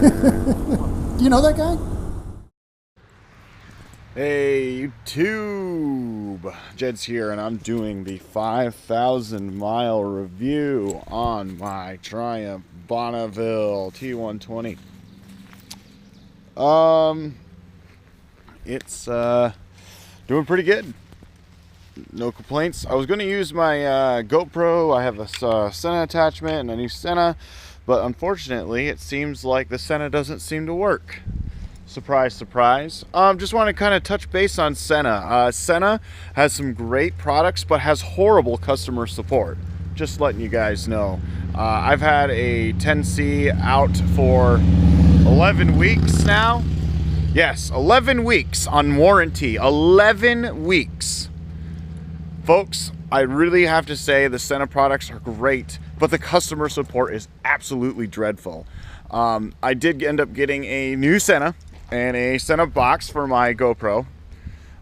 Do you know that guy? Hey YouTube, Jedz here, and I'm doing the 5,000 mile review on my Triumph Bonneville T120. It's doing pretty good. No complaints. I was going to use my GoPro. I have a Sena attachment and a new Sena, but unfortunately it seems like the Sena doesn't seem to work. Surprise, surprise. Just want to kind of touch base on Sena. Sena has some great products, but has horrible customer support. Just letting you guys know. I've had a 10C out for 11 weeks now. Yes, 11 weeks on warranty. 11 weeks. Folks, I really have to say the Sena products are great, but the customer support is absolutely dreadful. I did end up getting a new Sena and a Sena box for my GoPro.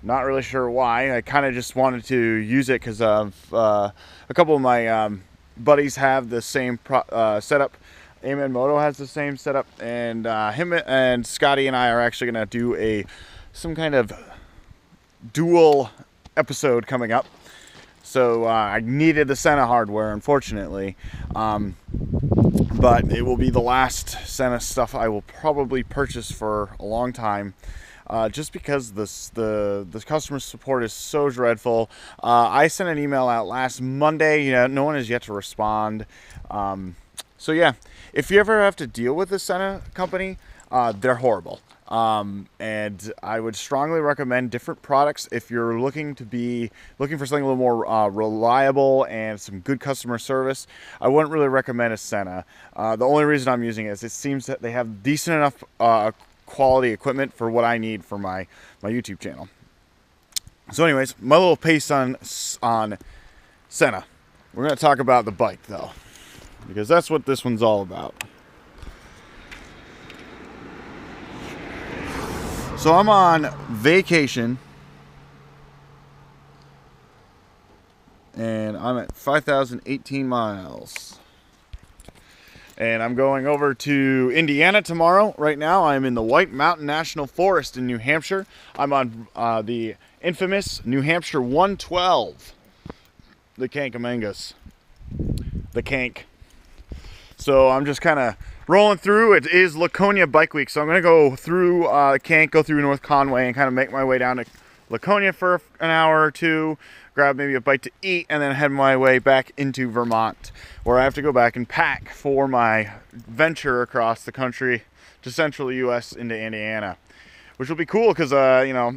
Not really sure why. I kind of just wanted to use it because of a couple of my buddies have the same setup. Moto has the same setup, and him and Scotty and I are actually going to do some kind of dual episode coming up. So I needed the Sena hardware, unfortunately. But it will be the last Sena stuff I will probably purchase for a long time, just because the customer support is so dreadful. I sent an email out last Monday. No one has yet to respond. So yeah, if you ever have to deal with the Sena company, they're horrible. And I would strongly recommend different products if you're looking for something a little more reliable and some good customer service. I wouldn't really recommend a Sena. The only reason I'm using it is it seems that they have decent enough quality equipment for what I need for my YouTube channel. So anyways, my little pace on Sena. We're going to talk about the bike though, because that's what this one's all about. So I'm on vacation, and I'm at 5,018 miles, and I'm going over to Indiana tomorrow. Right now I'm in the White Mountain National Forest in New Hampshire. I'm on the infamous New Hampshire 112, the Kankamangas, the Kank. So I'm just kind of rolling through. It is Laconia Bike Week, so I'm going to go through Kank, go through North Conway, and kind of make my way down to Laconia for an hour or two, grab maybe a bite to eat, and then head my way back into Vermont, where I have to go back and pack for my venture across the country to central U.S. into Indiana, which will be cool because,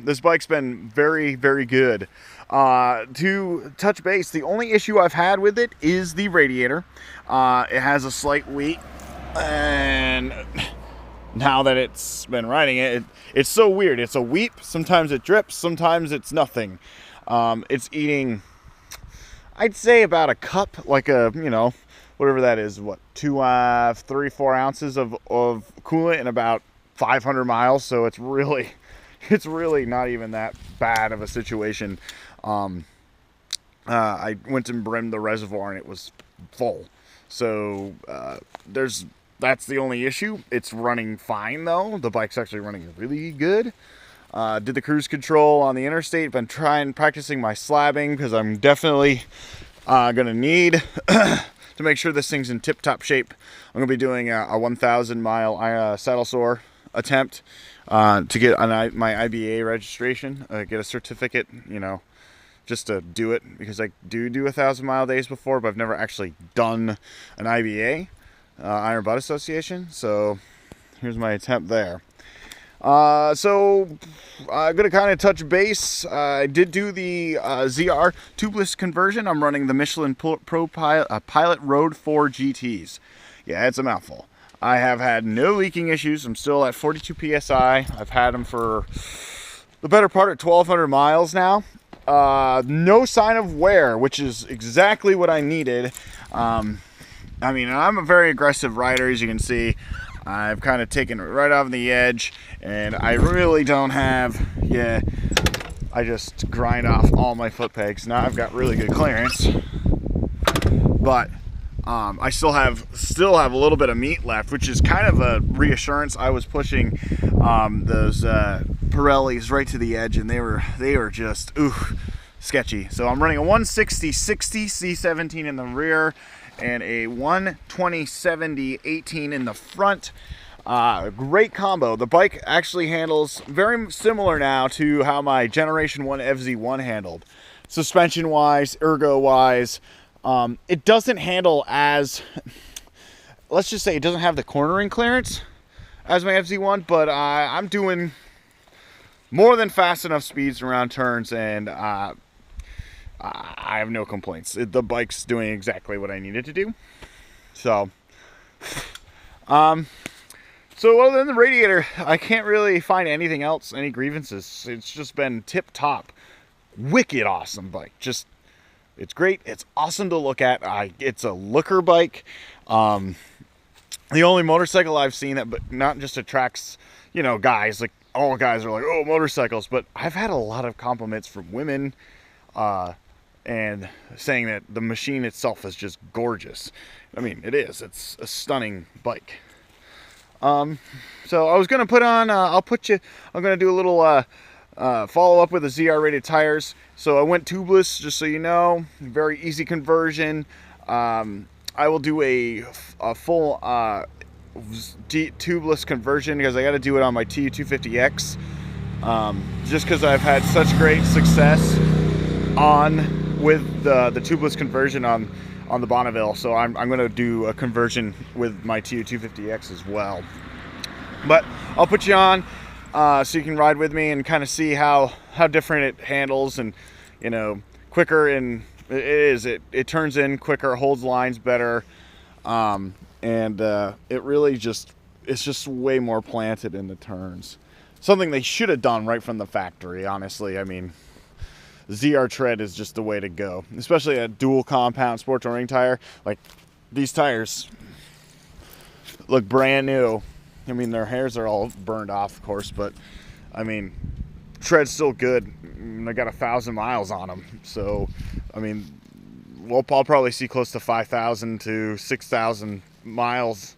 this bike's been very, very good. To touch base, the only issue I've had with it is the radiator. It has a slight leak. And now that it's been riding it's so weird. It's a weep. Sometimes it drips. Sometimes it's nothing. It's eating, I'd say, about a cup, like whatever that is. What, 3-4 ounces of coolant in about 500 miles. So it's really not even that bad of a situation. I went and brimmed the reservoir and it was full. So that's the only issue. It's running fine though. The bike's actually running really good. Did the cruise control on the interstate. Been practicing my slabbing because I'm definitely gonna need to make sure this thing's in tip-top shape. I'm gonna be doing a 1,000 mile saddle sore attempt to get my IBA registration, get a certificate, just to do it, because I do 1,000 mile days before, but I've never actually done an IBA, Iron Butt Association. So here's my attempt there. So I'm going to kind of touch base. I did do the ZR tubeless conversion. I'm running the Michelin Pro Pilot Road 4 GTs. Yeah, it's a mouthful. I have had no leaking issues. I'm still at 42 PSI. I've had them for the better part of 1,200 miles now. No sign of wear, which is exactly what I needed. I'm a very aggressive rider, as you can see. I've kind of taken it right off the edge, and I really don't have, I just grind off all my foot pegs. Now I've got really good clearance, but I still have a little bit of meat left, which is kind of a reassurance. I was pushing those Pirellis right to the edge, and they were just sketchy. So I'm running a 160/60 C17 in the rear and a 120/70/18 in the front. Great combo. The bike actually handles very similar now to how my Generation 1 FZ1 handled. Suspension wise, ergo wise, it doesn't handle as, let's just say it doesn't have the cornering clearance as my FZ1, but I'm doing more than fast enough speeds around turns, and I have no complaints. The bike's doing exactly what I needed to do. So, so other than the radiator, I can't really find anything else, any grievances. It's just been tip top. Wicked awesome bike. Just, it's great. It's awesome to look at. It's a looker bike. The only motorcycle I've seen that, but not just attracts, you know, guys. Like, all guys are like, oh, motorcycles. But I've had a lot of compliments from women, and saying that the machine itself is just gorgeous. I mean, it is. It's a stunning bike. So I was gonna put on, I'm gonna do a little follow up with the ZR rated tires. So I went tubeless, just so you know. Very easy conversion. I will do a full tubeless conversion because I got to do it on my TU250X. Just because I've had such great success with the tubeless conversion on the Bonneville, so I'm going to do a conversion with my TU250X as well. But I'll put you on so you can ride with me and kind of see how different it handles, and, you know, quicker, and it turns in quicker, holds lines better, and it really it's just way more planted in the turns. Something they should have done right from the factory, honestly. I mean, ZR tread is just the way to go, especially a dual compound sport touring tire. Like, these tires look brand new. I mean, their hairs are all burned off, of course, but I mean, tread's still good. I got 1,000 miles on them, so I mean, I'll probably see close to 5,000 to 6,000 miles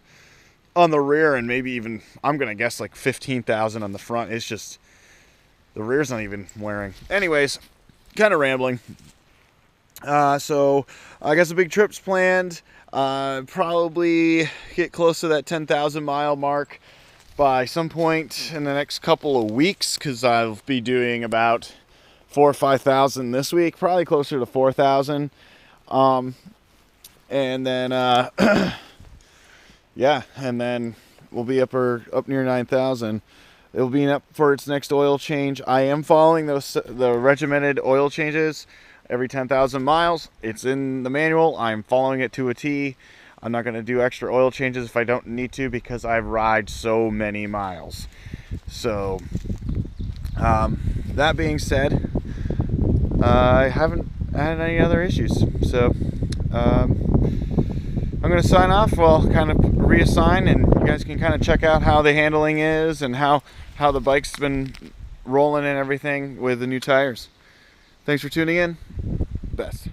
on the rear, and maybe even, I'm gonna guess, like 15,000 on the front. It's just, the rear's not even wearing. Anyways, kind of rambling. So I got some big trips planned. Probably get close to that 10,000 mile mark by some point in the next couple of weeks, because I'll be doing about 4,000 or 5,000 this week, probably closer to 4,000. And then yeah, and then we'll be up near 9,000. It'll be up for its next oil change. I am following the regimented oil changes every 10,000 miles. It's in the manual. I'm following it to a T. I'm not going to do extra oil changes if I don't need to, because I ride so many miles. So, that being said, I haven't had any other issues. So, I'm going to sign off. Well, kind of reassign, and you guys can kind of check out how the handling is and how the bike's been rolling and everything with the new tires. Thanks for tuning in. Best.